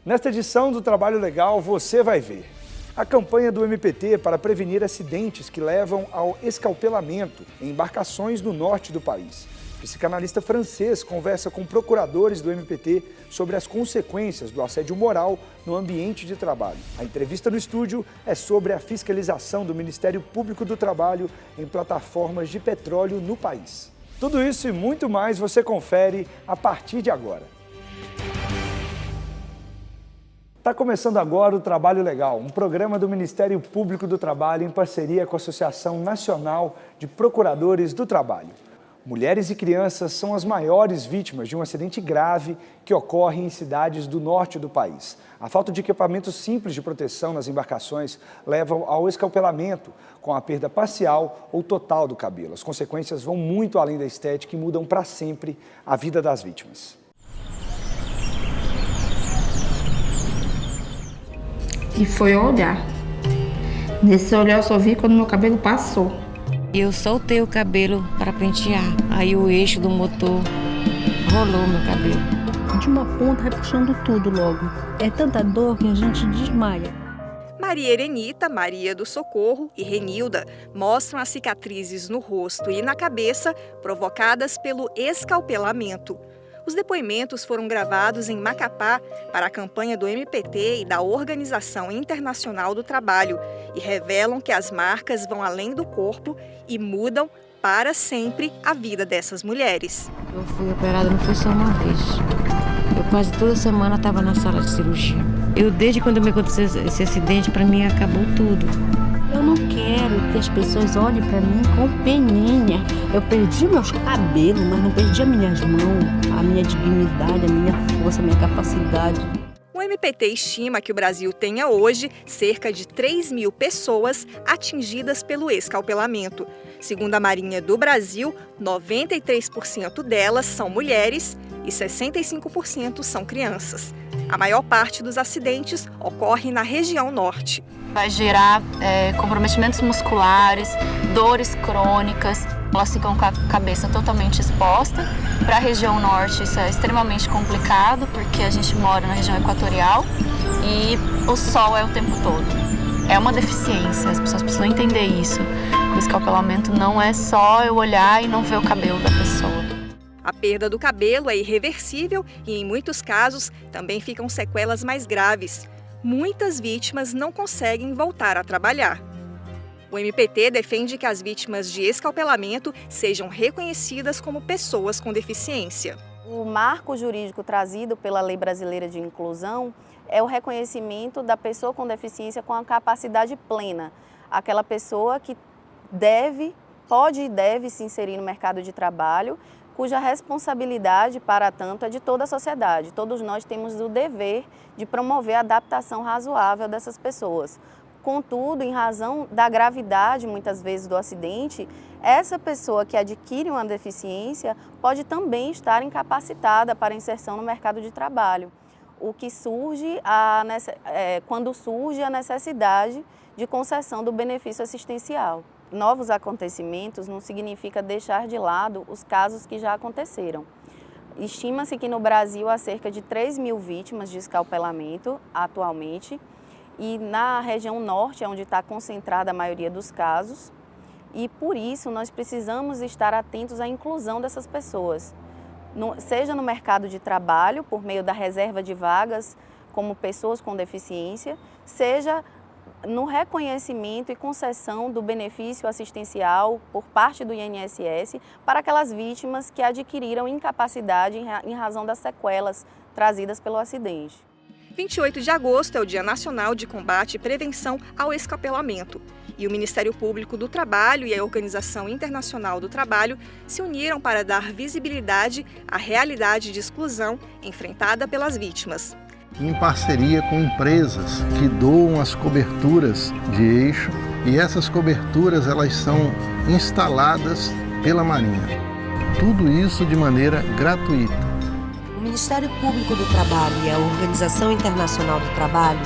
Nesta edição do Trabalho Legal, você vai ver a campanha do MPT para prevenir acidentes que levam ao escalpelamento em embarcações no norte do país. O psicanalista francês conversa com procuradores do MPT sobre as consequências do assédio moral no ambiente de trabalho. A entrevista no estúdio é sobre a fiscalização do Ministério Público do Trabalho em plataformas de petróleo no país. Tudo isso e muito mais você confere a partir de agora. Está começando agora o Trabalho Legal, um programa do Ministério Público do Trabalho em parceria com a Associação Nacional de Procuradores do Trabalho. Mulheres e crianças são as maiores vítimas de um acidente grave que ocorre em cidades do norte do país. A falta de equipamentos simples de proteção nas embarcações levam ao escalpelamento, com a perda parcial ou total do cabelo. As consequências vão muito além da estética e mudam para sempre a vida das vítimas. E foi olhar. Nesse olhar eu só vi quando meu cabelo passou. Eu soltei o cabelo para pentear, aí o eixo do motor rolou meu cabelo. De uma ponta vai puxando tudo logo. É tanta dor que a gente desmaia. Maria Erenita, Maria do Socorro e Renilda mostram as cicatrizes no rosto e na cabeça provocadas pelo escalpelamento. Os depoimentos foram gravados em Macapá para a campanha do MPT e da Organização Internacional do Trabalho e revelam que as marcas vão além do corpo e mudam para sempre a vida dessas mulheres. Eu fui operada, não foi só uma vez. Eu quase toda semana estava na sala de cirurgia. Desde quando me aconteceu esse acidente, para mim acabou tudo. Eu não quero que as pessoas olhem para mim com peninha. Eu perdi meus cabelos, mas não perdi as minhas mãos, a minha dignidade, a minha força, a minha capacidade. O MPT estima que o Brasil tenha hoje cerca de 3.000 pessoas atingidas pelo escalpelamento. Segundo a Marinha do Brasil, 93% delas são mulheres e 65% são crianças. A maior parte dos acidentes ocorre na região norte. Vai gerar comprometimentos musculares, dores crônicas, elas ficam com a cabeça totalmente exposta. Para a região norte isso é extremamente complicado, porque a gente mora na região equatorial e o sol é o tempo todo. É uma deficiência, as pessoas precisam entender isso. O escalpelamento não é só eu olhar e não ver o cabelo da pessoa. A perda do cabelo é irreversível e, em muitos casos, também ficam sequelas mais graves. Muitas vítimas não conseguem voltar a trabalhar. O MPT defende que as vítimas de escalpelamento sejam reconhecidas como pessoas com deficiência. O marco jurídico trazido pela Lei Brasileira de Inclusão é o reconhecimento da pessoa com deficiência com a capacidade plena, aquela pessoa que pode e deve se inserir no mercado de trabalho, cuja responsabilidade, para tanto, é de toda a sociedade. Todos nós temos o dever de promover a adaptação razoável dessas pessoas. Contudo, em razão da gravidade, muitas vezes, do acidente, essa pessoa que adquire uma deficiência pode também estar incapacitada para inserção no mercado de trabalho, o que surge quando surge a necessidade de concessão do benefício assistencial. Novos acontecimentos não significa deixar de lado os casos que já aconteceram. Estima-se que no Brasil há cerca de 3.000 vítimas de escalpelamento atualmente e na região norte é onde está concentrada a maioria dos casos e por isso nós precisamos estar atentos à inclusão dessas pessoas, seja no mercado de trabalho por meio da reserva de vagas como pessoas com deficiência, seja no reconhecimento e concessão do benefício assistencial por parte do INSS para aquelas vítimas que adquiriram incapacidade em razão das sequelas trazidas pelo acidente. 28 de agosto é o Dia Nacional de Combate e Prevenção ao Escapelamento. E o Ministério Público do Trabalho e a Organização Internacional do Trabalho se uniram para dar visibilidade à realidade de exclusão enfrentada pelas vítimas. Em parceria com empresas que doam as coberturas de eixo e essas coberturas elas são instaladas pela Marinha. Tudo isso de maneira gratuita. O Ministério Público do Trabalho e a Organização Internacional do Trabalho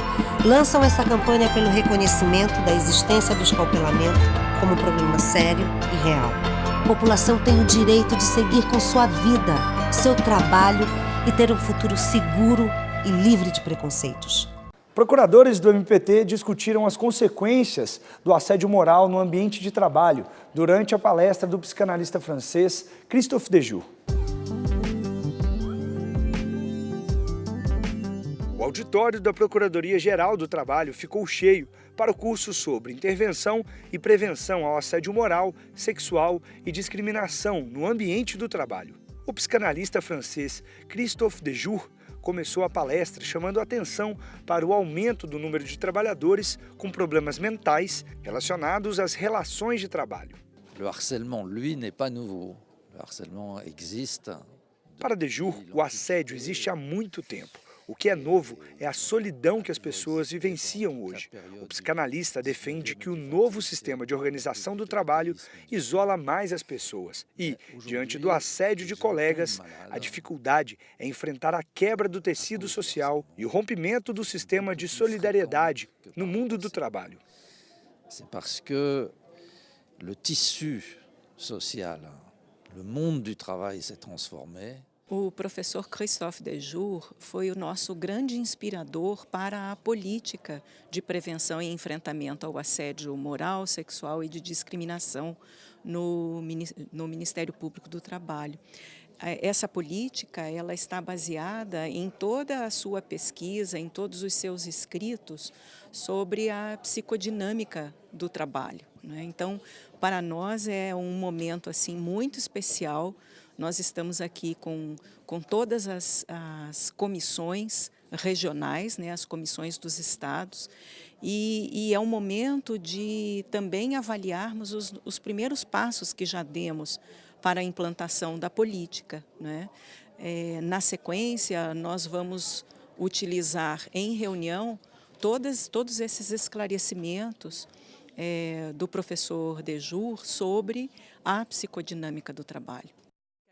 lançam essa campanha pelo reconhecimento da existência do escalpelamento como um problema sério e real. A população tem o direito de seguir com sua vida, seu trabalho e ter um futuro seguro e livre de preconceitos. Procuradores do MPT discutiram as consequências do assédio moral no ambiente de trabalho durante a palestra do psicanalista francês Christophe Dejour. O auditório da Procuradoria-Geral do Trabalho ficou cheio para o curso sobre intervenção e prevenção ao assédio moral, sexual e discriminação no ambiente do trabalho. O psicanalista francês Christophe Dejour começou a palestra chamando a atenção para o aumento do número de trabalhadores com problemas mentais relacionados às relações de trabalho. O harcèlement, lui, n'est pas nouveau. O harcèlement existe. Para Dejour, o assédio existe há muito tempo. O que é novo é a solidão que as pessoas vivenciam hoje. O psicanalista defende que o novo sistema de organização do trabalho isola mais as pessoas e, diante do assédio de colegas, a dificuldade é enfrentar a quebra do tecido social e o rompimento do sistema de solidariedade no mundo do trabalho. C'est parce que le tissu social, le monde du travail s'est transformé. O professor Christophe Dejour foi o nosso grande inspirador para a política de prevenção e enfrentamento ao assédio moral, sexual e de discriminação no Ministério Público do Trabalho. Essa política ela está baseada em toda a sua pesquisa, em todos os seus escritos sobre a psicodinâmica do trabalho, né? Então, para nós é um momento assim muito especial. Nós estamos aqui com todas as comissões regionais, né, as comissões dos estados, e é um momento de também avaliarmos os primeiros passos que já demos para a implantação da política, né? Na sequência, nós vamos utilizar em reunião todos esses esclarecimentos do professor Dejour sobre a psicodinâmica do trabalho.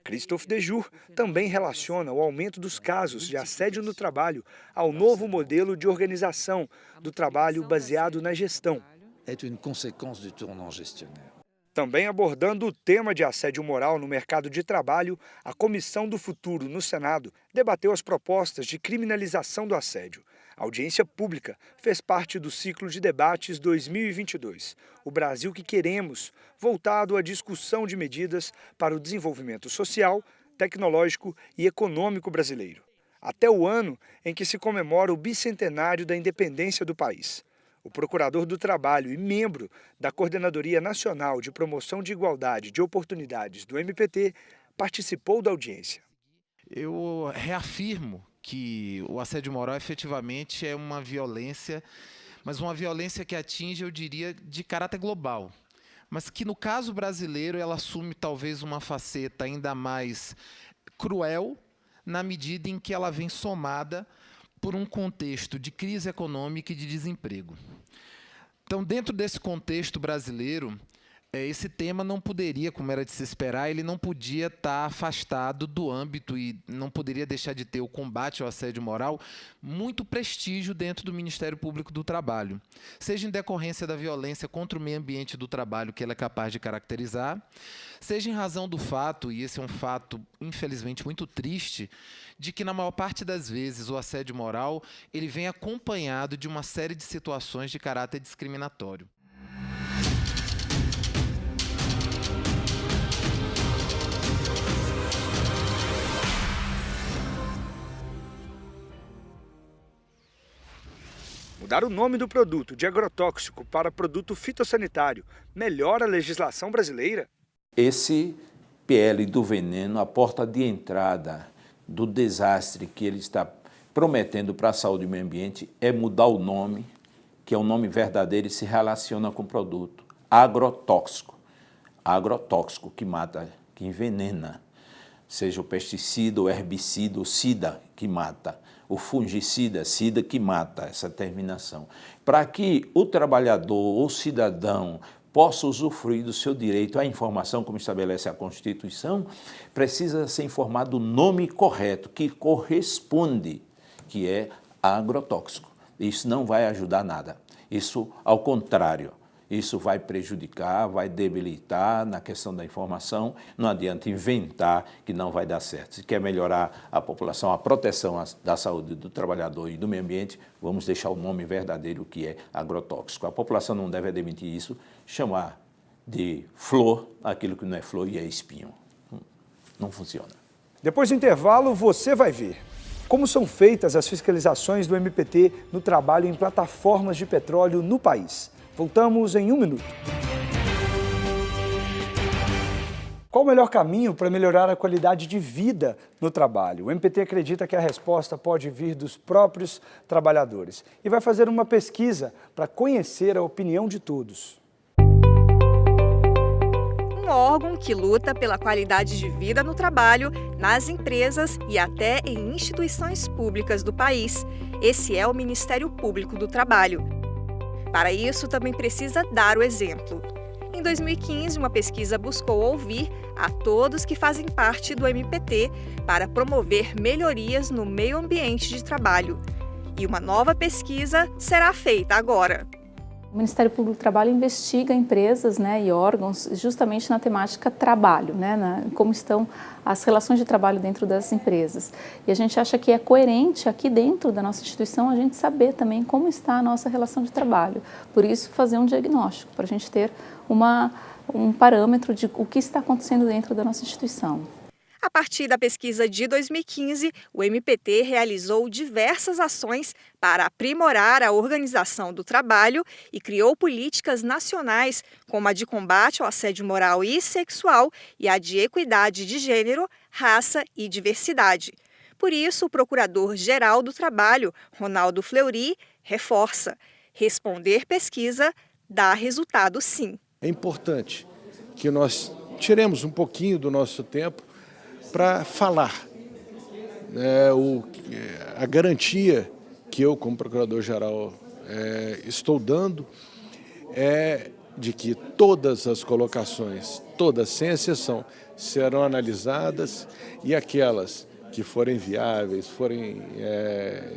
Christophe Dejour também relaciona o aumento dos casos de assédio no trabalho ao novo modelo de organização do trabalho baseado na gestão. É uma consequência do tournant gestionnaire. Também abordando o tema de assédio moral no mercado de trabalho, a Comissão do Futuro no Senado debateu as propostas de criminalização do assédio. A audiência pública fez parte do ciclo de debates 2022, o Brasil que queremos, voltado à discussão de medidas para o desenvolvimento social, tecnológico e econômico brasileiro, até o ano em que se comemora o bicentenário da independência do país. O procurador do Trabalho e membro da Coordenadoria Nacional de Promoção de Igualdade de Oportunidades do MPT participou da audiência. Eu reafirmo que o assédio moral efetivamente é uma violência, mas uma violência que atinge, eu diria, de caráter global. Mas que no caso brasileiro ela assume talvez uma faceta ainda mais cruel na medida em que ela vem somada por um contexto de crise econômica e de desemprego. Então, dentro desse contexto brasileiro, esse tema não poderia, como era de se esperar, ele não podia estar afastado do âmbito e não poderia deixar de ter o combate ao assédio moral muito prestígio dentro do Ministério Público do Trabalho, seja em decorrência da violência contra o meio ambiente do trabalho que ele é capaz de caracterizar, seja em razão do fato, e esse é um fato infelizmente muito triste, de que na maior parte das vezes o assédio moral ele vem acompanhado de uma série de situações de caráter discriminatório. Mudar o nome do produto de agrotóxico para produto fitossanitário melhora a legislação brasileira? Esse PL do veneno, a porta de entrada do desastre que ele está prometendo para a saúde e meio ambiente é mudar o nome, que é o nome verdadeiro e se relaciona com o produto. Agrotóxico. Agrotóxico que mata, que envenena. Seja o pesticida, o herbicida, o sida que mata. O fungicida, sida que mata, essa terminação. Para que o trabalhador, o cidadão, possa usufruir do seu direito à informação, como estabelece a Constituição, precisa ser informado o nome correto, que corresponde, que é agrotóxico. Isso não vai ajudar nada. Isso, ao contrário, Isso vai prejudicar, vai debilitar na questão da informação. Não adianta inventar que não vai dar certo. Se quer melhorar a população, a proteção da saúde do trabalhador e do meio ambiente, vamos deixar o nome verdadeiro, que é agrotóxico. A população não deve admitir isso, chamar de flor aquilo que não é flor e é espinho. Não funciona. Depois do intervalo, você vai ver como são feitas as fiscalizações do MPT no trabalho em plataformas de petróleo no país. Voltamos em 1 minuto. Qual o melhor caminho para melhorar a qualidade de vida no trabalho? O MPT acredita que a resposta pode vir dos próprios trabalhadores e vai fazer uma pesquisa para conhecer a opinião de todos. Um órgão que luta pela qualidade de vida no trabalho, nas empresas e até em instituições públicas do país. Esse é o Ministério Público do Trabalho. Para isso, também precisa dar o exemplo. Em 2015, uma pesquisa buscou ouvir a todos que fazem parte do MPT para promover melhorias no meio ambiente de trabalho. E uma nova pesquisa será feita agora. O Ministério Público do Trabalho investiga empresas, e órgãos justamente na temática trabalho, como estão as relações de trabalho dentro das empresas. E a gente acha que é coerente aqui dentro da nossa instituição a gente saber também como está a nossa relação de trabalho. Por isso, fazer um diagnóstico, para a gente ter um parâmetro de o que está acontecendo dentro da nossa instituição. A partir da pesquisa de 2015, o MPT realizou diversas ações para aprimorar a organização do trabalho e criou políticas nacionais, como a de combate ao assédio moral e sexual e a de equidade de gênero, raça e diversidade. Por isso, o Procurador-Geral do Trabalho, Ronaldo Fleury, reforça: responder pesquisa dá resultado sim. É importante que nós tiremos um pouquinho do nosso tempo para falar. A garantia que eu, como Procurador-Geral, estou dando é de que todas as colocações, todas sem exceção, serão analisadas e aquelas que forem viáveis, forem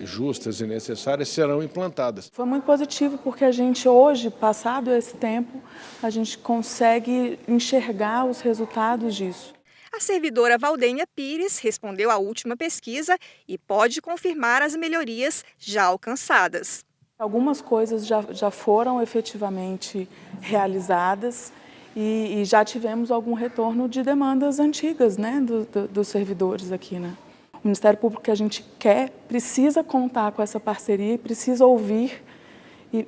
justas e necessárias, serão implantadas. Foi muito positivo porque a gente hoje, passado esse tempo, a gente consegue enxergar os resultados disso. A servidora Valdênia Pires respondeu à última pesquisa e pode confirmar as melhorias já alcançadas. Algumas coisas já foram efetivamente realizadas e já tivemos algum retorno de demandas antigas, dos servidores aqui, O Ministério Público que a gente quer precisa contar com essa parceria e precisa ouvir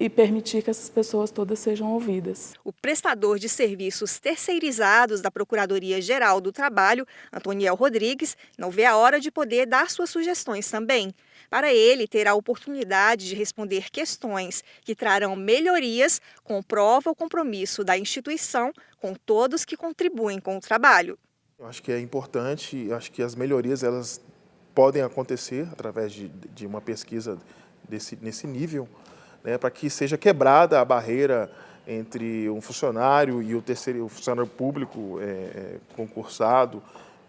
e permitir que essas pessoas todas sejam ouvidas. O prestador de serviços terceirizados da Procuradoria-Geral do Trabalho, Antoniel Rodrigues, não vê a hora de poder dar suas sugestões também. Para ele, ter a oportunidade de responder questões que trarão melhorias comprova o compromisso da instituição com todos que contribuem com o trabalho. Eu acho que é importante, acho que as melhorias elas podem acontecer através de uma pesquisa nesse nível, para que seja quebrada a barreira entre um funcionário e o funcionário público concursado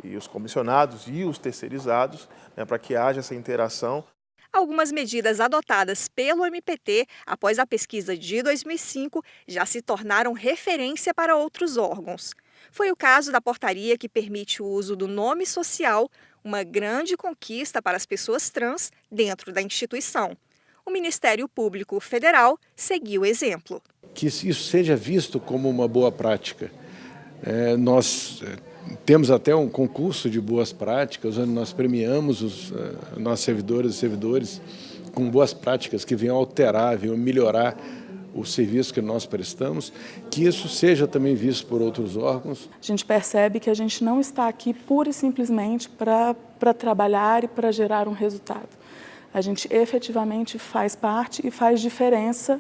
e os comissionados e os terceirizados, para que haja essa interação. Algumas medidas adotadas pelo MPT após a pesquisa de 2005 já se tornaram referência para outros órgãos. Foi o caso da portaria que permite o uso do nome social, uma grande conquista para as pessoas trans dentro da instituição. O Ministério Público Federal seguiu o exemplo. Que isso seja visto como uma boa prática. Nós temos até um concurso de boas práticas, onde nós premiamos os nossos servidoras e servidores com boas práticas que venham alterar, venham melhorar o serviço que nós prestamos, que isso seja também visto por outros órgãos. A gente percebe que a gente não está aqui pura e simplesmente para trabalhar e para gerar um resultado. A gente efetivamente faz parte e faz diferença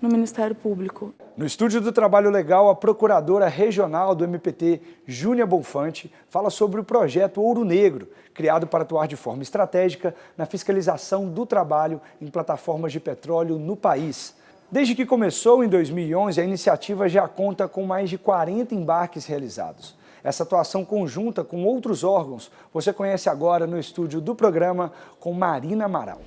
no Ministério Público. No Estúdio do Trabalho Legal, a Procuradora Regional do MPT, Júnia Bonfante, fala sobre o projeto Ouro Negro, criado para atuar de forma estratégica na fiscalização do trabalho em plataformas de petróleo no país. Desde que começou em 2011, a iniciativa já conta com mais de 40 embarques realizados. Essa atuação conjunta com outros órgãos você conhece agora no estúdio do programa com Marina Amaral.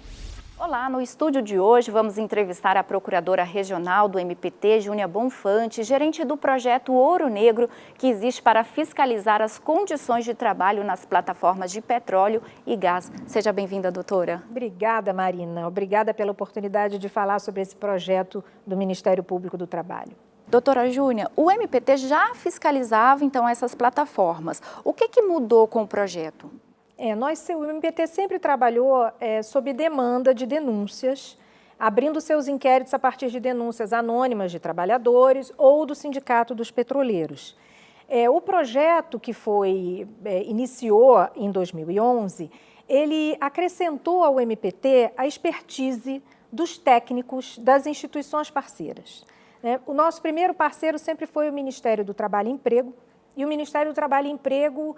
Olá, no estúdio de hoje vamos entrevistar a procuradora regional do MPT, Júnia Bonfante, gerente do projeto Ouro Negro, que existe para fiscalizar as condições de trabalho nas plataformas de petróleo e gás. Seja bem-vinda, doutora. Obrigada, Marina. Obrigada pela oportunidade de falar sobre esse projeto do Ministério Público do Trabalho. Doutora Júnia, o MPT já fiscalizava, então, essas plataformas. O que mudou com o projeto? O MPT sempre trabalhou sob demanda de denúncias, abrindo seus inquéritos a partir de denúncias anônimas de trabalhadores ou do Sindicato dos Petroleiros. O projeto que iniciou em 2011, ele acrescentou ao MPT a expertise dos técnicos das instituições parceiras. O nosso primeiro parceiro sempre foi o Ministério do Trabalho e Emprego, e o Ministério do Trabalho e Emprego,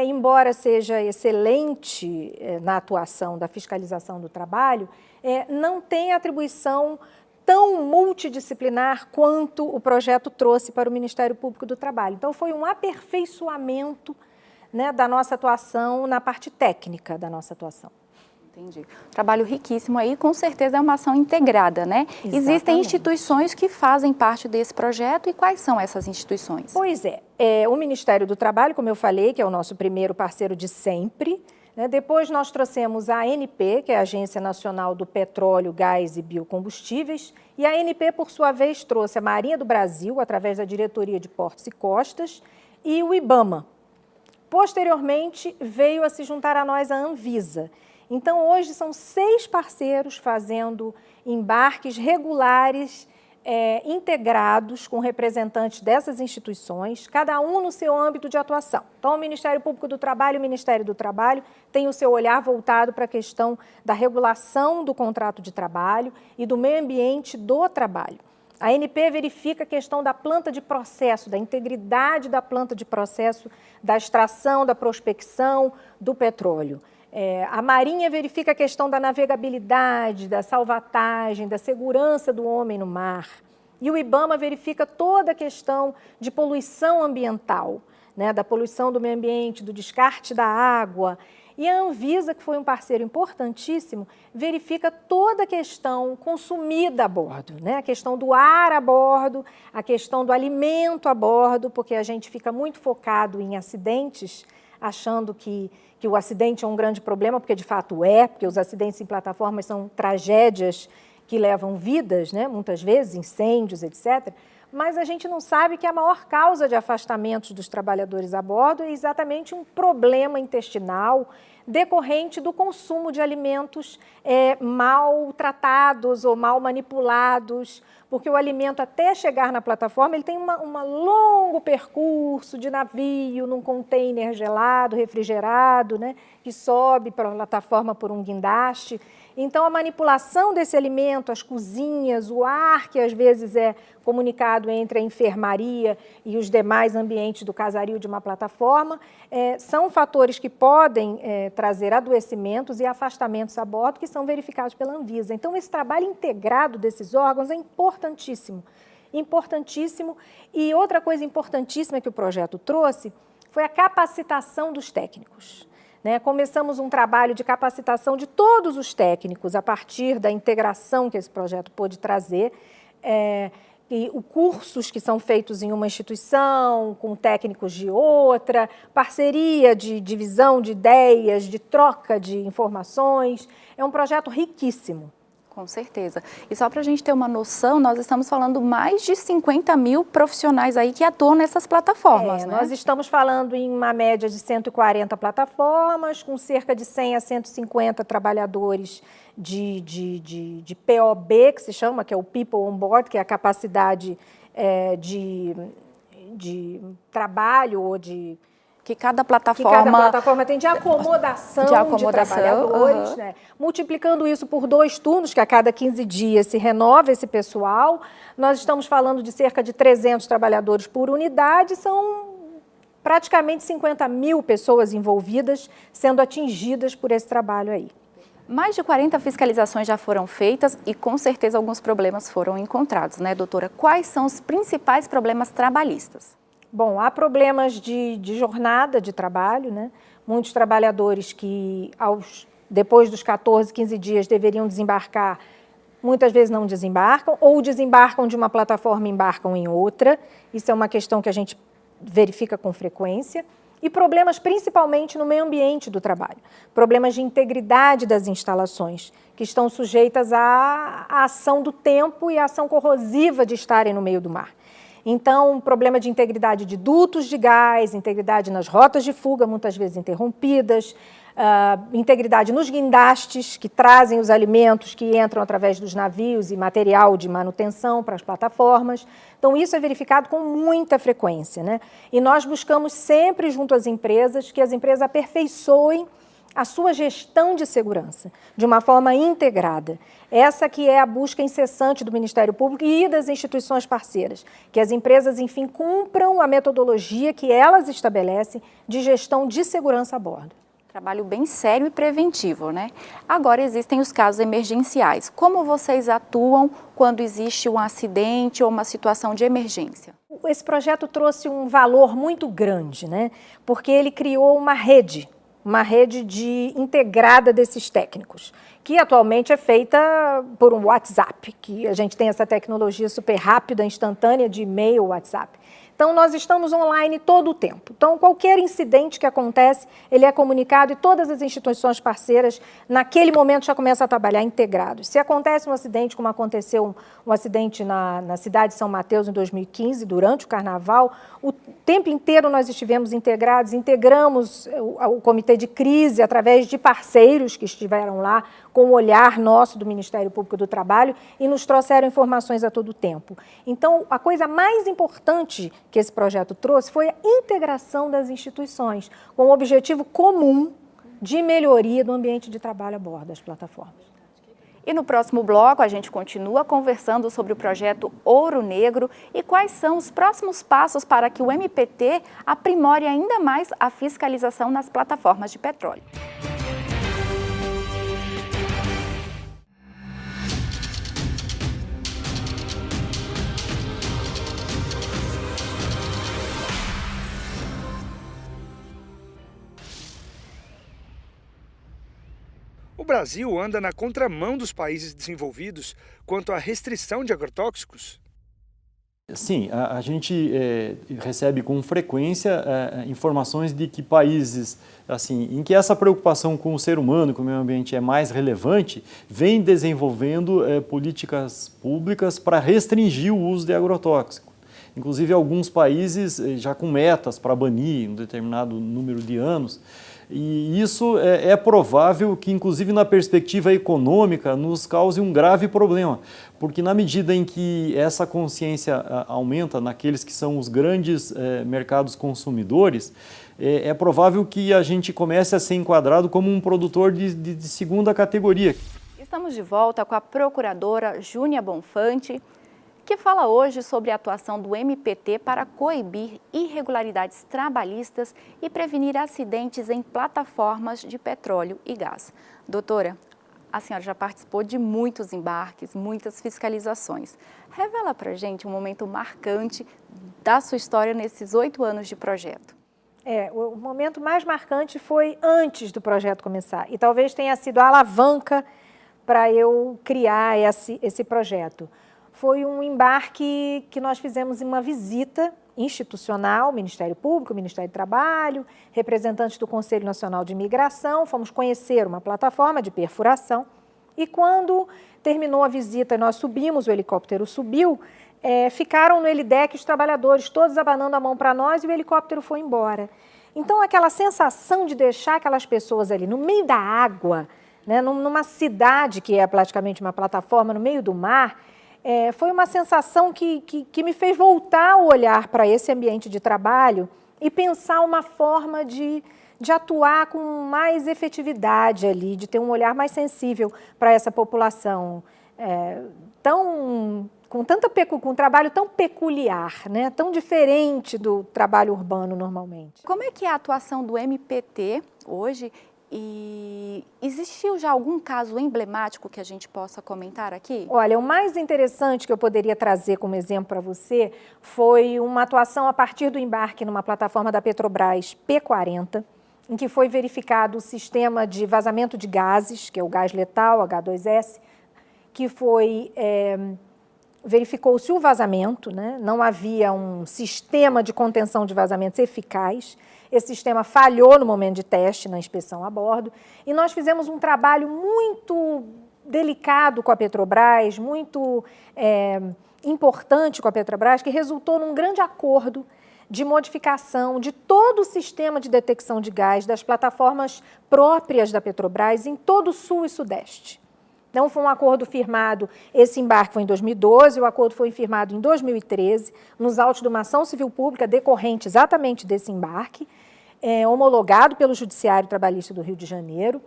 embora seja excelente na atuação da fiscalização do trabalho, não tem atribuição tão multidisciplinar quanto o projeto trouxe para o Ministério Público do Trabalho. Então, foi um aperfeiçoamento, da nossa atuação, na parte técnica da nossa atuação. Entendi. Trabalho riquíssimo aí, com certeza é uma ação integrada, né? Exatamente. Existem instituições que fazem parte desse projeto, e quais são essas instituições? Pois o Ministério do Trabalho, como eu falei, que é o nosso primeiro parceiro de sempre, depois nós trouxemos a ANP, que é a Agência Nacional do Petróleo, Gás e Biocombustíveis, e a ANP, por sua vez, trouxe a Marinha do Brasil, através da Diretoria de Portos e Costas, e o IBAMA. Posteriormente, veio a se juntar a nós a Anvisa. Então, hoje são 6 parceiros fazendo embarques regulares, integrados com representantes dessas instituições, cada um no seu âmbito de atuação. Então, o Ministério Público do Trabalho e o Ministério do Trabalho têm o seu olhar voltado para a questão da regulação do contrato de trabalho e do meio ambiente do trabalho. A ANP verifica a questão da planta de processo, da integridade da planta de processo, da extração, da prospecção do petróleo. A Marinha verifica a questão da navegabilidade, da salvatagem, da segurança do homem no mar. E o IBAMA verifica toda a questão de poluição ambiental, da poluição do meio ambiente, do descarte da água. E a Anvisa, que foi um parceiro importantíssimo, verifica toda a questão consumida a bordo, a questão do ar a bordo, a questão do alimento a bordo, porque a gente fica muito focado em acidentes, achando que o acidente é um grande problema, porque de fato porque os acidentes em plataformas são tragédias que levam vidas, muitas vezes, incêndios, etc. Mas a gente não sabe que a maior causa de afastamentos dos trabalhadores a bordo é exatamente um problema intestinal decorrente do consumo de alimentos mal tratados ou mal manipulados, porque o alimento, até chegar na plataforma, ele tem um longo percurso de navio, num container gelado, refrigerado, que sobe para a plataforma por um guindaste. Então, a manipulação desse alimento, as cozinhas, o ar que às vezes é comunicado entre a enfermaria e os demais ambientes do casario de uma plataforma, são fatores que podem trazer adoecimentos e afastamentos a bordo, que são verificados pela Anvisa. Então, esse trabalho integrado desses órgãos é importantíssimo, importantíssimo. E outra coisa importantíssima que o projeto trouxe foi a capacitação dos técnicos. Começamos um trabalho de capacitação de todos os técnicos a partir da integração que esse projeto pôde trazer, e cursos que são feitos em uma instituição, com técnicos de outra, parceria de divisão de ideias, de troca de informações. É um projeto riquíssimo. Com certeza. E só para a gente ter uma noção, nós estamos falando mais de 50 mil profissionais aí que atuam nessas plataformas, Nós estamos falando em uma média de 140 plataformas, com cerca de 100 a 150 trabalhadores de POB, que se chama, que é o People on Board, que é a capacidade de trabalho ou de... Que cada plataforma tem de acomodação de trabalhadores, multiplicando isso por 2 turnos, que a cada 15 dias se renova esse pessoal. Nós estamos falando de cerca de 300 trabalhadores por unidade, são praticamente 50 mil pessoas envolvidas, sendo atingidas por esse trabalho aí. Mais de 40 fiscalizações já foram feitas e com certeza alguns problemas foram encontrados, doutora? Quais são os principais problemas trabalhistas? Bom, há problemas de jornada de trabalho, muitos trabalhadores que, depois dos 14, 15 dias deveriam desembarcar, muitas vezes não desembarcam, ou desembarcam de uma plataforma e embarcam em outra. Isso é uma questão que a gente verifica com frequência. E problemas principalmente no meio ambiente do trabalho. Problemas de integridade das instalações, que estão sujeitas à ação do tempo e à ação corrosiva de estarem no meio do mar. Então, problema de integridade de dutos de gás, integridade nas rotas de fuga, muitas vezes interrompidas, integridade nos guindastes, que trazem os alimentos que entram através dos navios e material de manutenção para as plataformas. Então, isso é verificado com muita frequência, né? E nós buscamos sempre, junto às empresas, que as empresas aperfeiçoem a sua gestão de segurança, de uma forma integrada. Essa que é a busca incessante do Ministério Público e das instituições parceiras, que as empresas, enfim, cumpram a metodologia que elas estabelecem de gestão de segurança a bordo. Trabalho bem sério e preventivo, né? Agora existem os casos emergenciais. Como vocês atuam quando existe um acidente ou uma situação de emergência? Esse projeto trouxe um valor muito grande, né? Porque ele criou uma rede integrada desses técnicos, que atualmente é feita por um WhatsApp, que a gente tem essa tecnologia super rápida, instantânea de e-mail, WhatsApp. Então, nós estamos online todo o tempo. Então, qualquer incidente que acontece, ele é comunicado e todas as instituições parceiras, naquele momento, já começam a trabalhar integrados. Se acontece um acidente, como aconteceu um acidente na cidade de São Mateus em 2015, durante o Carnaval, o tempo inteiro nós estivemos integrados, integramos o comitê de crise através de parceiros que estiveram lá, com o olhar nosso do Ministério Público do Trabalho e nos trouxeram informações a todo tempo. Então, a coisa mais importante que esse projeto trouxe foi a integração das instituições, com o objetivo comum de melhoria do ambiente de trabalho a bordo das plataformas. E no próximo bloco a gente continua conversando sobre o projeto Ouro Negro e quais são os próximos passos para que o MPT aprimore ainda mais a fiscalização nas plataformas de petróleo. O Brasil anda na contramão dos países desenvolvidos quanto à restrição de agrotóxicos? Sim, a gente recebe com frequência informações de que países assim, em que essa preocupação com o ser humano, com o meio ambiente é mais relevante, vem desenvolvendo políticas públicas para restringir o uso de agrotóxicos. Inclusive, alguns países já com metas para banir um determinado número de anos. E isso é provável que, inclusive na perspectiva econômica, nos cause um grave problema, porque na medida em que essa consciência aumenta naqueles que são os grandes mercados consumidores, é provável que a gente comece a ser enquadrado como um produtor de segunda categoria. Estamos de volta com a procuradora Júnia Bonfante, que fala hoje sobre a atuação do MPT para coibir irregularidades trabalhistas e prevenir acidentes em plataformas de petróleo e gás. Doutora, a senhora já participou de muitos embarques, muitas fiscalizações. Revela para a gente um momento marcante da sua história nesses 8 anos de projeto. O momento mais marcante foi antes do projeto começar e talvez tenha sido a alavanca para eu criar esse projeto. Foi um embarque que nós fizemos em uma visita institucional, Ministério Público, Ministério do Trabalho, representantes do Conselho Nacional de Imigração, fomos conhecer uma plataforma de perfuração e quando terminou a visita e nós subimos, o helicóptero subiu, ficaram no helideck os trabalhadores todos abanando a mão para nós e o helicóptero foi embora. Então aquela sensação de deixar aquelas pessoas ali no meio da água, né, numa cidade que é praticamente uma plataforma no meio do mar, foi uma sensação que me fez voltar o olhar para esse ambiente de trabalho e pensar uma forma de atuar com mais efetividade ali, de ter um olhar mais sensível para essa população com um trabalho tão peculiar, né, tão diferente do trabalho urbano normalmente. Como é que é a atuação do MPT hoje? E existiu já algum caso emblemático que a gente possa comentar aqui? Olha, o mais interessante que eu poderia trazer como exemplo para você foi uma atuação a partir do embarque numa plataforma da Petrobras P40, em que foi verificado o sistema de vazamento de gases, que é o gás letal, H2S, que foi... verificou-se o vazamento, né? Não havia um sistema de contenção de vazamentos eficaz. Esse sistema falhou no momento de teste, na inspeção a bordo, e nós fizemos um trabalho muito delicado com a Petrobras, muito importante com a Petrobras, que resultou num grande acordo de modificação de todo o sistema de detecção de gás das plataformas próprias da Petrobras em todo o Sul e Sudeste. Então, foi um acordo firmado, esse embarque foi em 2012, o acordo foi firmado em 2013, nos autos de uma ação civil pública decorrente exatamente desse embarque, homologado pelo Judiciário Trabalhista do Rio de Janeiro,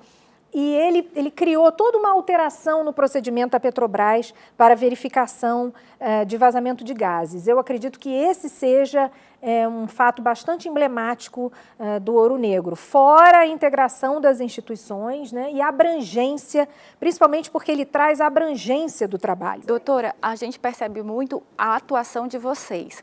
e ele criou toda uma alteração no procedimento da Petrobras para verificação de vazamento de gases. Eu acredito que esse seja um fato bastante emblemático do Ouro Negro, fora a integração das instituições, né, e a abrangência, principalmente porque ele traz a abrangência do trabalho. Doutora, a gente percebe muito a atuação de vocês.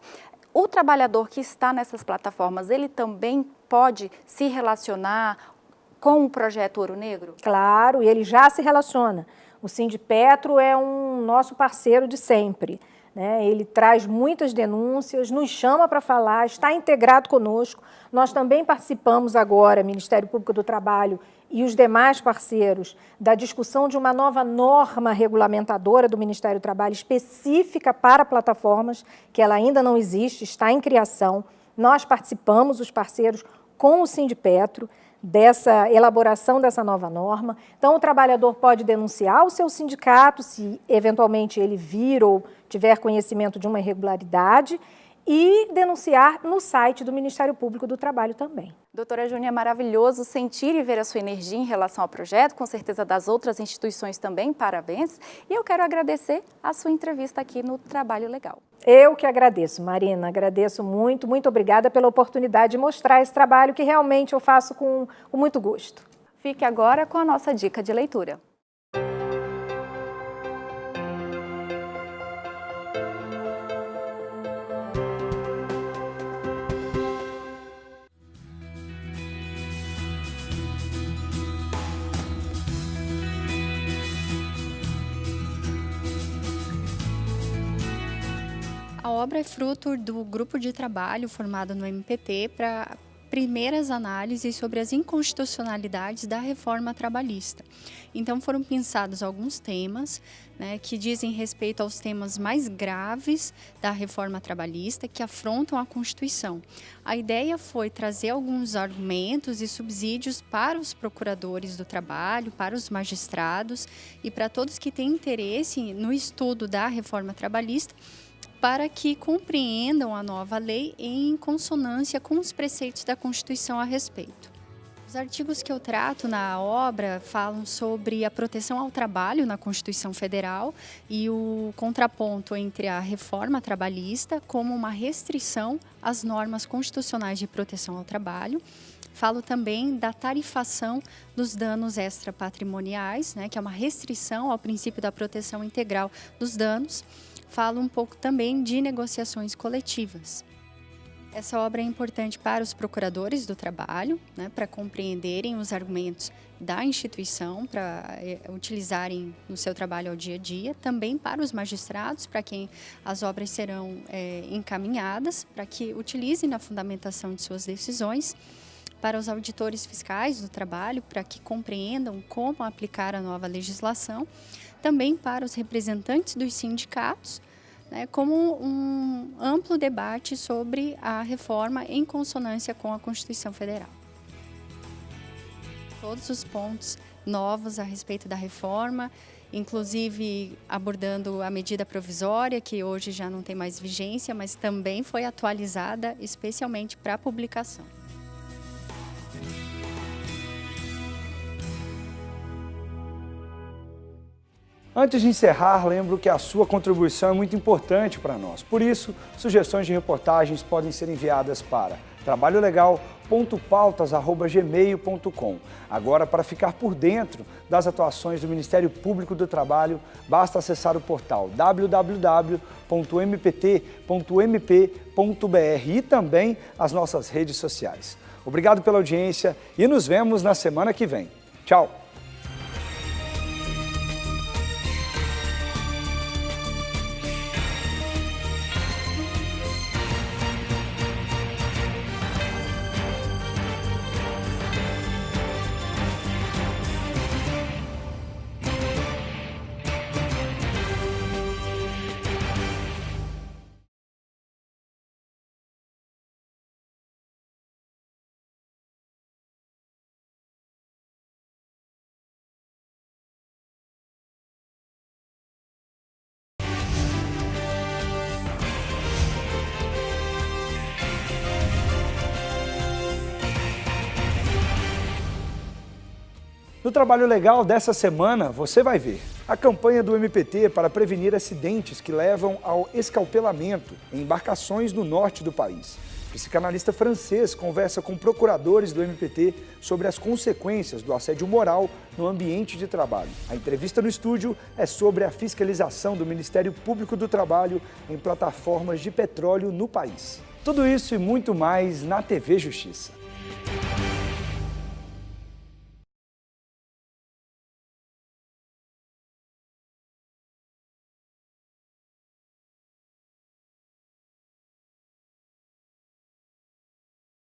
O trabalhador que está nessas plataformas, ele também pode se relacionar com o projeto Ouro Negro? Claro, e ele já se relaciona. O Sindipetro é um nosso parceiro de sempre, né? Ele traz muitas denúncias, nos chama para falar, está integrado conosco. Nós também participamos agora, Ministério Público do Trabalho e os demais parceiros, da discussão de uma nova norma regulamentadora do Ministério do Trabalho específica para plataformas, que ela ainda não existe, está em criação. Nós participamos, os parceiros, com o Sindipetro, dessa elaboração dessa nova norma. Então, o trabalhador pode denunciar o seu sindicato, se eventualmente ele vir ou tiver conhecimento de uma irregularidade, e denunciar no site do Ministério Público do Trabalho também. Doutora Júnia, é maravilhoso sentir e ver a sua energia em relação ao projeto, com certeza das outras instituições também, parabéns. E eu quero agradecer a sua entrevista aqui no Trabalho Legal. Eu que agradeço, Marina, agradeço muito, muito obrigada pela oportunidade de mostrar esse trabalho que realmente eu faço com muito gosto. Fique agora com a nossa dica de leitura. A obra é fruto do grupo de trabalho formado no MPT para primeiras análises sobre as inconstitucionalidades da reforma trabalhista. Então foram pensados alguns temas, né, que dizem respeito aos temas mais graves da reforma trabalhista que afrontam a Constituição. A ideia foi trazer alguns argumentos e subsídios para os procuradores do trabalho, para os magistrados e para todos que têm interesse no estudo da reforma trabalhista, para que compreendam a nova lei em consonância com os preceitos da Constituição a respeito. Os artigos que eu trato na obra falam sobre a proteção ao trabalho na Constituição Federal e o contraponto entre a reforma trabalhista como uma restrição às normas constitucionais de proteção ao trabalho. Falo também da tarifação dos danos extrapatrimoniais, né, que é uma restrição ao princípio da proteção integral dos danos. Falo um pouco também de negociações coletivas. Essa obra é importante para os procuradores do trabalho, né, para compreenderem os argumentos da instituição, para utilizarem no seu trabalho ao dia a dia, também para os magistrados, para quem as obras serão encaminhadas, para que utilizem na fundamentação de suas decisões, para os auditores fiscais do trabalho, para que compreendam como aplicar a nova legislação, também para os representantes dos sindicatos, né, como um amplo debate sobre a reforma em consonância com a Constituição Federal. Todos os pontos novos a respeito da reforma, inclusive abordando a medida provisória, que hoje já não tem mais vigência, mas também foi atualizada especialmente para a publicação. Antes de encerrar, lembro que a sua contribuição é muito importante para nós. Por isso, sugestões de reportagens podem ser enviadas para trabalholegal.pautas@gmail.com. Agora, para ficar por dentro das atuações do Ministério Público do Trabalho, basta acessar o portal www.mpt.mp.br e também as nossas redes sociais. Obrigado pela audiência e nos vemos na semana que vem. Tchau! No Trabalho Legal dessa semana, você vai ver a campanha do MPT para prevenir acidentes que levam ao escalpelamento em embarcações no norte do país. O psicanalista francês conversa com procuradores do MPT sobre as consequências do assédio moral no ambiente de trabalho. A entrevista no estúdio é sobre a fiscalização do Ministério Público do Trabalho em plataformas de petróleo no país. Tudo isso e muito mais na TV Justiça.